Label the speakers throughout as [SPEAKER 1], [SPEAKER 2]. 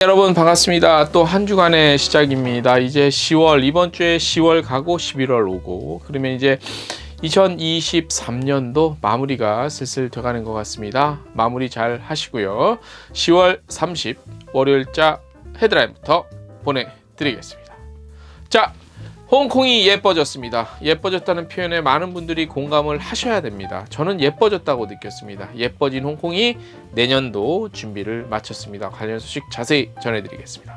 [SPEAKER 1] 여러분 반갑습니다. 또 한 주간의 시작입니다. 이제 10월, 이번 주에 10월 가고 11월 오고, 그러면 이제 2023년도 마무리가 슬슬 돼가는 것 같습니다. 마무리 잘 하시고요. 10월 30 월요일자 헤드라인부터 보내드리겠습니다. 자, 홍콩이 예뻐졌습니다. 예뻐졌다는 표현에 많은 분들이 공감을 하셔야 됩니다. 저는 예뻐졌다고 느꼈습니다. 예뻐진 홍콩이 내년도 준비를 마쳤습니다. 관련 소식 자세히 전해드리겠습니다.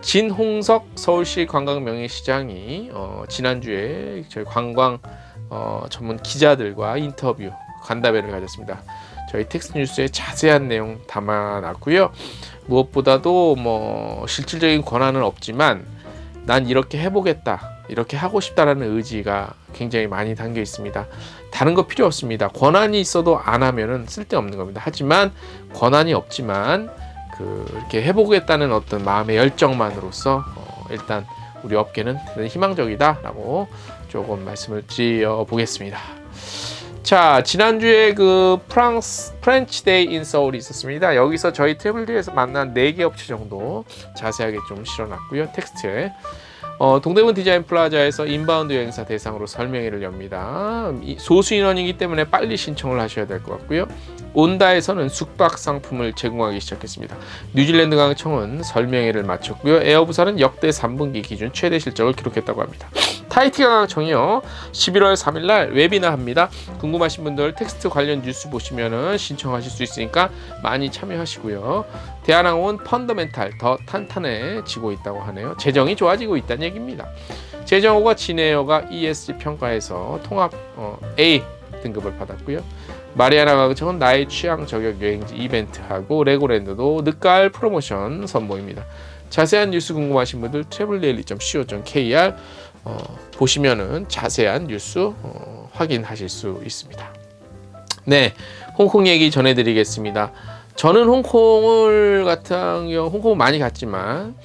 [SPEAKER 1] 진홍석 서울시 관광명예시장이 지난주에 저희 관광 전문 기자들과 인터뷰 간담회를 가졌습니다. 저희 텍스트뉴스에 자세한 내용 담아놨고요. 무엇보다도 실질적인 권한은 없지만 난 이렇게 해보겠다, 이렇게 하고 싶다라는 의지가 굉장히 많이 담겨 있습니다. 다른 거 필요 없습니다. 권한이 있어도 안 하면은 쓸데없는 겁니다. 하지만 권한이 없지만 이렇게 해보겠다는 어떤 마음의 열정만으로서 일단 우리 업계는 희망적이다라고 조금 말씀을 드려보겠습니다. 자, 지난주에 프렌치 데이 인 서울이 있었습니다. 여기서 저희 트래블리에서 만난 4개 업체 정도 자세하게 좀 실어놨고요. 텍스트에 동대문 디자인 플라자에서 인바운드 여행사 대상으로 설명회를 엽니다. 소수 인원이기 때문에 빨리 신청을 하셔야 될 것 같고요. 온다에서는 숙박 상품을 제공하기 시작했습니다. 뉴질랜드 강청은 설명회를 마쳤고요. 에어부산은 역대 3분기 기준 최대 실적을 기록했다고 합니다. 타이티 강청이요, 11월 3일날 웨비나 합니다. 궁금하신 분들 텍스트 관련 뉴스 보시면은 신청하실 수 있으니까 많이 참여하시고요. 대한항공은 펀더멘탈 더 탄탄해지고 있다고 하네요. 재정이 좋아지고 있다는 얘기입니다. 제정호가 진에어가 ESG 평가에서 통합 A 등급을 받았고요. 마리아나 강청은 나의 취향 저격 여행지 이벤트하고 레고랜드도 늦가을 프로모션 선보입니다. 자세한 뉴스 궁금하신 분들 traveldaily.co.kr 보시면은 자세한 뉴스 확인하실 수 있습니다. 네, 홍콩 얘기 전해드리겠습니다. 저는 홍콩을 많이 갔지만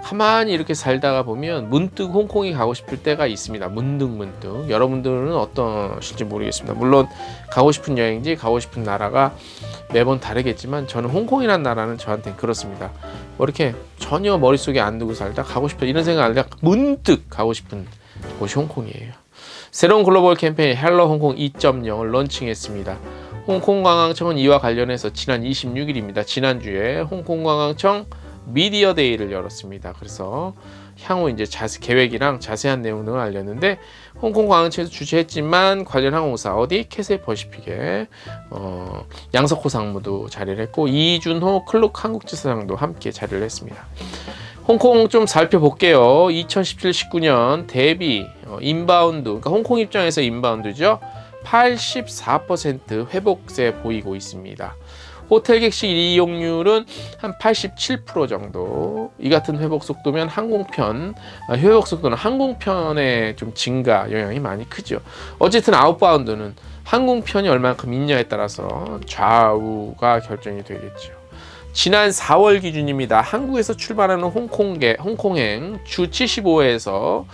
[SPEAKER 1] 가만히 이렇게 살다가 보면 문득 홍콩이 가고 싶을 때가 있습니다. 문득. 여러분들은 어떠실지 모르겠습니다. 물론 가고 싶은 여행지, 가고 싶은 나라가 매번 다르겠지만 저는 홍콩이라는 나라는 저한테는 그렇습니다. 이렇게 전혀 머릿속에 안 두고 살다 가고 싶다 이런 생각 안 하다가 문득 가고 싶은 곳이 홍콩이에요. 새로운 글로벌 캠페인 헬로 홍콩 2.0을 론칭했습니다. 홍콩관광청은 이와 관련해서 지난 26일입니다. 지난주에 홍콩관광청 미디어 데이를 열었습니다. 그래서 향후 이제 계획이랑 자세한 내용 등을 알렸는데, 홍콩관광청에서 주최했지만 관련 항공사 캐세 퍼시픽에 양석호 상무도 자리를 했고 이준호 클룩 한국지사장도 함께 자리를 했습니다. 홍콩 좀 살펴볼게요. 2017-19년 대비 인바운드, 그러니까 홍콩 입장에서 인바운드죠. 84% 회복세 보이고 있습니다. 호텔 객실 이용률은 한 87% 정도. 이 같은 회복 속도면 회복 속도는 항공편의 좀 증가 영향이 많이 크죠. 어쨌든 아웃바운드는 항공편이 얼마큼 있냐에 따라서 좌우가 결정이 되겠죠. 지난 4월 기준입니다. 한국에서 출발하는 홍콩행 주 75회에서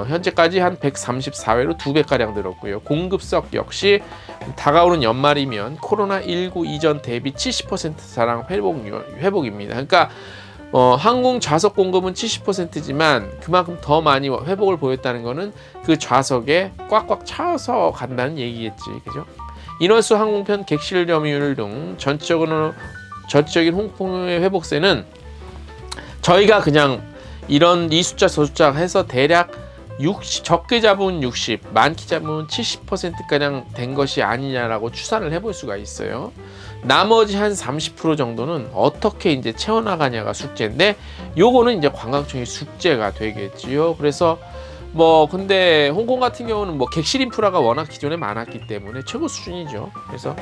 [SPEAKER 1] 현재까지 한 134회로 2배가량 늘었고요. 공급석 역시 다가오는 연말이면 코로나19 이전 대비 70% 사랑 회복입니다. 그러니까 항공 좌석 공급은 70%지만 그만큼 더 많이 회복을 보였다는 것은 그 좌석에 꽉꽉 차서 간다는 얘기겠지, 그죠? 인원수, 항공편, 객실 점유율 등 전체적인 홍콩의 회복세는 저희가 그냥 이 숫자 저 숫자 해서 대략 적게 잡은 60, 많게 잡은 70%가량 된 것이 아니냐라고 추산을 해볼 수가 있어요. 나머지 한 30% 정도는 어떻게 이제 채워나가냐가 숙제인데, 요거는 이제 관광청의 숙제가 되겠지요. 그래서 근데 홍콩 같은 경우는 객실 인프라가 워낙 기존에 많았기 때문에 최고 수준이죠. 그래서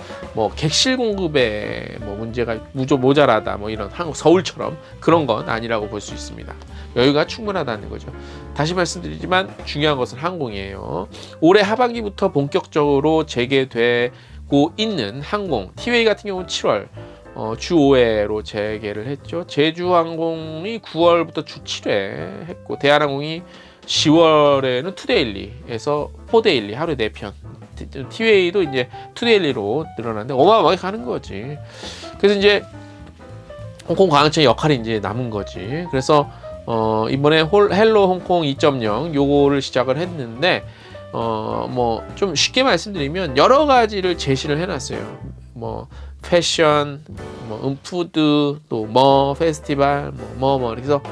[SPEAKER 1] 객실 공급에 문제가 모자라다 이런 한국 서울처럼 그런 건 아니라고 볼 수 있습니다. 여유가 충분하다는 거죠. 다시 말씀드리지만 중요한 것은 항공이에요. 올해 하반기부터 본격적으로 재개되고 있는 항공 티웨이 같은 경우는 7월 주 5회로 재개를 했죠. 제주항공이 9월부터 주 7회 했고, 대한항공이 10월에는 투데일리에서 4데일리 하루에 4편, 티웨이도 이제 투데일리로 늘어났는데 어마어마하게 가는 거지. 그래서 이제 홍콩 관광청의 역할이 이제 남은 거지. 그래서 이번에 헬로 홍콩 2.0 요거를 시작을 했는데 뭐 좀 쉽게 말씀드리면 여러 가지를 제시를 해놨어요. 뭐 패션, 뭐 푸드, 또 뭐 페스티벌, 그래서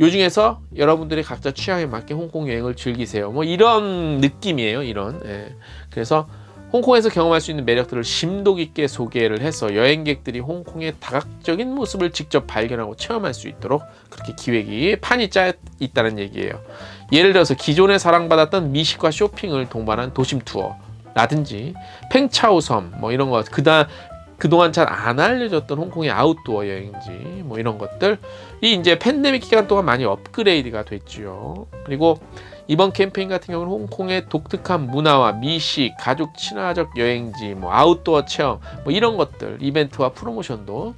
[SPEAKER 1] 요 중에서 여러분들이 각자 취향에 맞게 홍콩 여행을 즐기세요. 뭐 이런 느낌이에요. 이런. 예. 그래서 홍콩에서 경험할 수 있는 매력들을 심도 깊게 소개를 해서 여행객들이 홍콩의 다각적인 모습을 직접 발견하고 체험할 수 있도록 그렇게 판이 짜 있다는 얘기예요. 예를 들어서 기존에 사랑받았던 미식과 쇼핑을 동반한 도심 투어라든지 팽차오섬 뭐 이런 거 그동안 잘 안 알려졌던 홍콩의 아웃도어 여행지 뭐 이런 것들이 이제 팬데믹 기간 동안 많이 업그레이드가 됐죠. 그리고 이번 캠페인 같은 경우는 홍콩의 독특한 문화와 미식, 가족 친화적 여행지, 뭐 아웃도어 체험, 뭐 이런 것들 이벤트와 프로모션도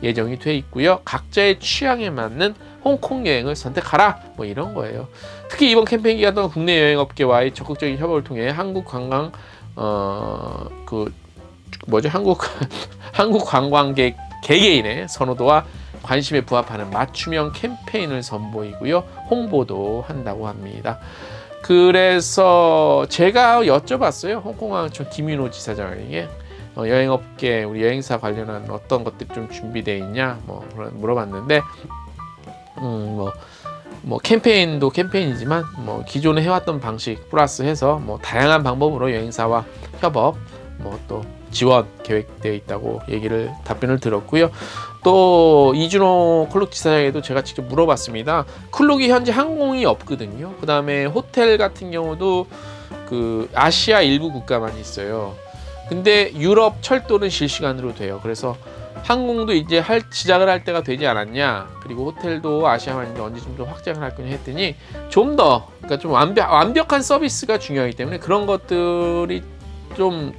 [SPEAKER 1] 예정이 돼 있고요. 각자의 취향에 맞는 홍콩 여행을 선택하라, 뭐 이런 거예요. 특히 이번 캠페인 기간 동안 국내 여행업계와의 적극적인 협업을 통해 한국 관광 한국 관광객 개개인의 선호도와 관심에 부합하는 맞춤형 캠페인을 선보이고요. 홍보도 한다고 합니다. 그래서 제가 여쭤봤어요. 홍콩광청 김윤호 지사장에게 여행업계 우리 여행사 관련한 어떤 것들이 좀 준비되어 있냐 뭐 물어봤는데 뭐 캠페인도 캠페인이지만 뭐 기존에 해왔던 방식 플러스 해서 뭐 다양한 방법으로 여행사와 협업 뭐 또 지원 계획되어 있다고 답변을 들었고요. 또 이준호 클룩 지사장에도 제가 직접 물어봤습니다. 클룩이 현재 항공이 없거든요. 그 다음에 호텔 같은 경우도 그 아시아 일부 국가만 있어요. 근데 유럽 철도는 실시간으로 돼요. 그래서 항공도 이제 시작을 할 때가 되지 않았냐. 그리고 호텔도 아시아만 있는데 언제쯤 더 확장을 할 거냐 했더니 좀 더 그러니까 좀 완벽한 서비스가 중요하기 때문에 그런 것들이 좀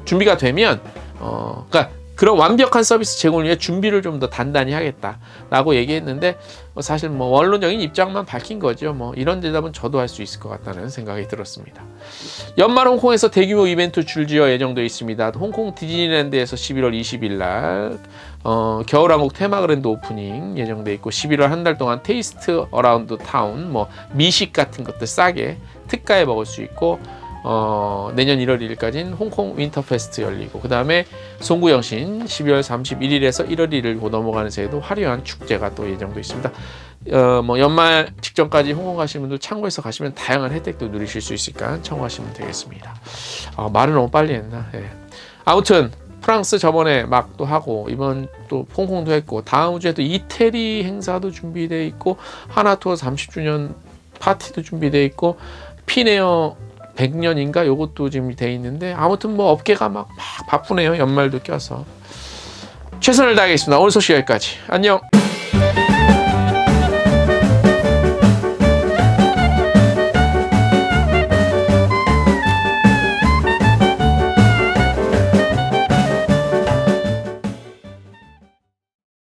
[SPEAKER 1] 준비가 되면 그러니까 그런 완벽한 서비스 제공을 위해 준비를 좀 더 단단히 하겠다라고 얘기했는데 사실 뭐 원론적인 입장만 밝힌 거죠. 뭐 이런 대답은 저도 할 수 있을 것 같다는 생각이 들었습니다. 연말 홍콩에서 대규모 이벤트 줄지어 예정되어 있습니다. 홍콩 디즈니랜드에서 11월 20일 날 겨울왕국 테마그랜드 오프닝 예정되어 있고 11월 한 달 동안 테이스트 어라운드 타운 뭐 미식 같은 것들 싸게 특가에 먹을 수 있고 내년 1월 1일까지는 홍콩 윈터페스트 열리고 그 다음에 송구영신 12월 31일에서 1월 1일 넘어가는 새에도 화려한 축제가 또 예정되어 있습니다. 뭐 연말 직전까지 홍콩 가시는 분들 참고해서 가시면 다양한 혜택도 누리실 수 있으니까 참고하시면 되겠습니다. 말을 너무 빨리 했나? 예. 아무튼 프랑스 저번에 막 또 하고 이번 또 홍콩도 했고 다음 주에 또 이태리 행사도 준비되어 있고 하나투어 30주년 파티도 준비되어 있고 피네어 100년인가 요것도 지금 돼 있는데 아무튼 뭐 업계가 막 바쁘네요. 연말도 껴서 최선을 다하겠습니다. 오늘 소식 여기까지. 안녕.